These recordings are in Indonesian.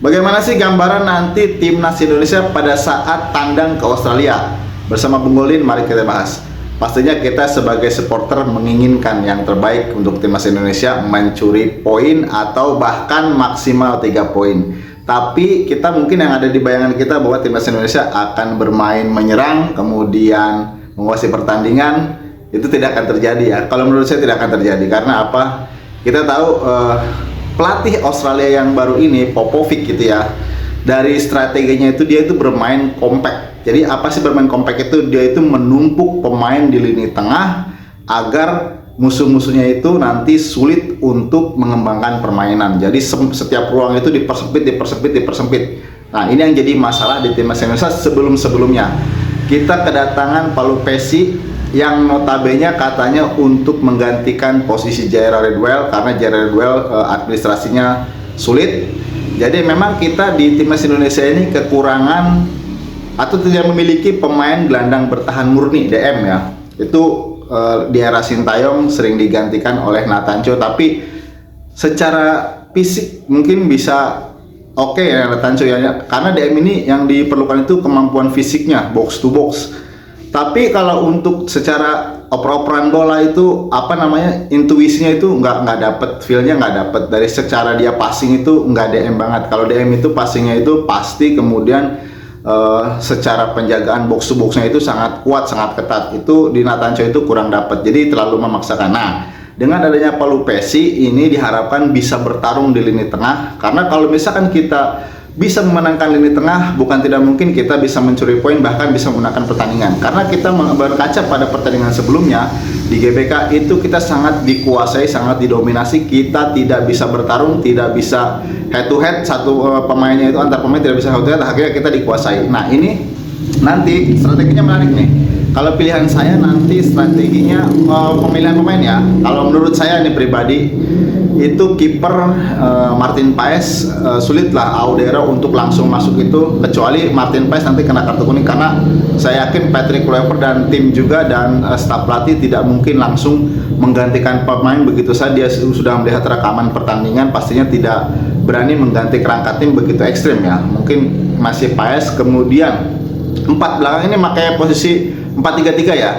Bagaimana sih gambaran nanti timnas Indonesia pada saat tandang ke Australia? Bersama Bung Golin, mari kita bahas. Pastinya kita sebagai supporter menginginkan yang terbaik untuk timnas Indonesia mencuri poin atau bahkan maksimal 3 poin. Tapi kita mungkin yang ada di bayangan kita bahwa timnas Indonesia akan bermain menyerang, kemudian menguasai pertandingan, itu tidak akan terjadi ya. Kalau menurut saya tidak akan terjadi, karena apa? Kita tahu pelatih Australia yang baru ini, Popovic gitu ya, dari strateginya itu dia itu bermain compact. Jadi apa sih bermain compact itu? Dia itu menumpuk pemain di lini tengah agar musuh-musuhnya itu nanti sulit untuk mengembangkan permainan. Jadi setiap ruang itu dipersempit. Nah, ini yang jadi masalah di timnas Indonesia sebelum-sebelumnya. Kita kedatangan Palu Pessi yang notabene katanya untuk menggantikan posisi Jaira Redwell, karena Jaira Redwell administrasinya sulit. Jadi memang kita di timnas Indonesia ini kekurangan atau tidak memiliki pemain gelandang bertahan murni DM ya. Itu di era Sintayong sering digantikan oleh Nathancho, tapi secara fisik mungkin bisa oke ya Nathancho ya, karena DM ini yang diperlukan itu kemampuan fisiknya box to box. Tapi kalau untuk secara oper-operan bola itu apa namanya, intuisinya itu nggak dapet, feelnya nggak dapet. Dari secara dia passing itu nggak DM banget. Kalau DM itu passingnya itu pasti, kemudian secara penjagaan box to boxnya itu sangat kuat, sangat ketat. Itu di Nathancho itu kurang dapet, jadi terlalu memaksakan. Nah, dengan adanya Palu Pessi ini diharapkan bisa bertarung di lini tengah, karena kalau misalkan kita bisa memenangkan lini tengah, bukan tidak mungkin kita bisa mencuri poin, bahkan bisa memenangkan pertandingan. Karena kita berkaca pada pertandingan sebelumnya di GBK itu kita sangat dikuasai, sangat didominasi. Kita tidak bisa bertarung, tidak bisa head to head, satu pemainnya itu antar pemain tidak bisa head to head, akhirnya kita dikuasai. Nah, ini nanti strateginya menarik nih. Kalau pilihan saya nanti strateginya pemilihan pemain ya. Kalau menurut saya ini pribadi itu kiper Martin Paes, sulit lah Audero untuk langsung masuk itu, kecuali Martin Paes nanti kena kartu kuning, karena saya yakin Patrick Kluivert dan tim juga dan staf pelatih tidak mungkin langsung menggantikan pemain begitu saja. Dia sudah melihat rekaman pertandingan, pastinya tidak berani mengganti kerangka tim begitu ekstrim ya. Mungkin masih Paes, kemudian 4 belakang ini makanya posisi 4-3-3 ya.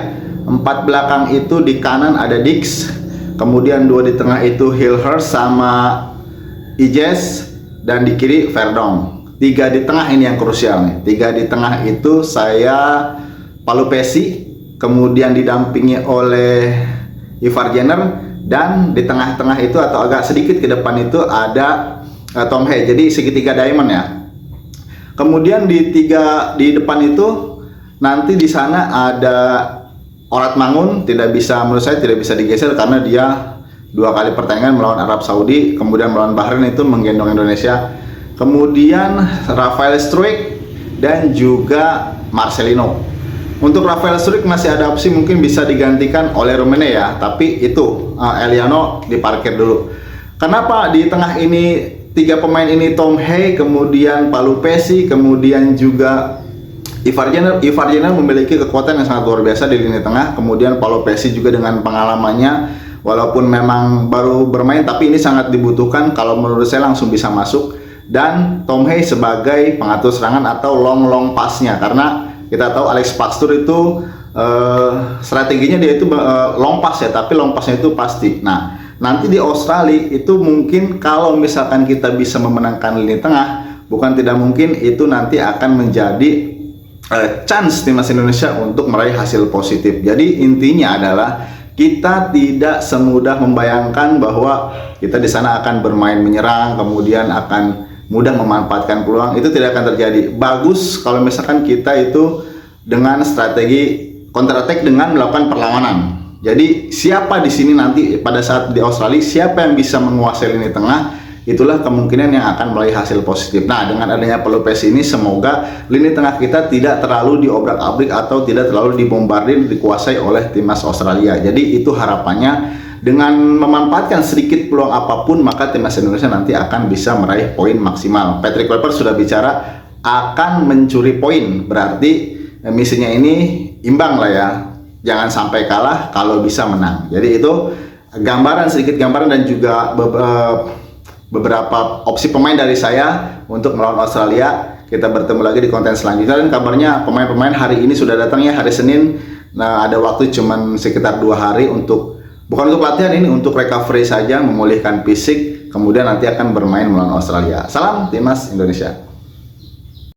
4 belakang itu di kanan ada Dix, kemudian 2 di tengah itu Hilhurst sama Ijes, dan di kiri Verdong. 3 di tengah ini yang krusial nih. 3 di tengah itu saya Palu Pessi, kemudian didampingi oleh Ivar Jenner, dan di tengah-tengah itu atau agak sedikit ke depan itu ada Tom Hay. Jadi segitiga diamond ya. Kemudian di depan itu nanti di sana ada Orat Mangun, menurut saya tidak bisa digeser karena dia 2 kali pertandingan melawan Arab Saudi, kemudian melawan Bahrain itu menggendong Indonesia. Kemudian Rafael Struijk dan juga Marcelino. Untuk Rafael Struijk masih ada opsi mungkin bisa digantikan oleh Rumene ya, tapi itu Eliano diparkir dulu. Kenapa di tengah ini 3 pemain ini, Tom Hay, kemudian Palu Pessi, kemudian juga Ivar Jenner memiliki kekuatan yang sangat luar biasa di lini tengah. Kemudian Palu Pessi juga dengan pengalamannya, walaupun memang baru bermain, tapi ini sangat dibutuhkan kalau menurut saya langsung bisa masuk. Dan Tom Hay sebagai pengatur serangan atau long pass-nya, karena kita tahu Alex Pastoor itu strateginya dia itu long pass ya, tapi long pass-nya itu pasti. Nah, nanti di Australia itu mungkin kalau misalkan kita bisa memenangkan lini tengah, bukan tidak mungkin itu nanti akan menjadi chance timnas Indonesia untuk meraih hasil positif. Jadi intinya adalah kita tidak semudah membayangkan bahwa kita di sana akan bermain menyerang, kemudian akan mudah memanfaatkan peluang. Itu tidak akan terjadi. Bagus kalau misalkan kita itu dengan strategi counter attack dengan melakukan perlawanan. Jadi siapa di sini nanti pada saat di Australia, siapa yang bisa menguasai lini tengah, itulah kemungkinan yang akan meraih hasil positif. Nah, dengan adanya Palu Pessi ini, semoga lini tengah kita tidak terlalu diobrak-abrik atau tidak terlalu dibombardir, dikuasai oleh timnas Australia. Jadi itu harapannya, dengan memanfaatkan sedikit peluang apapun, maka timnas Indonesia nanti akan bisa meraih poin maksimal. Patrick Kluivert sudah bicara akan mencuri poin, berarti misinya ini imbang lah ya. Jangan sampai kalah, kalau bisa menang. Jadi itu sedikit gambaran dan juga beberapa opsi pemain dari saya untuk melawan Australia. Kita bertemu lagi di konten selanjutnya, dan kabarnya pemain-pemain hari ini sudah datang ya, hari Senin. Nah, ada waktu cuman sekitar 2 hari untuk, bukan untuk latihan, ini untuk recovery saja, memulihkan fisik, kemudian nanti akan bermain melawan Australia. Salam Timnas Indonesia.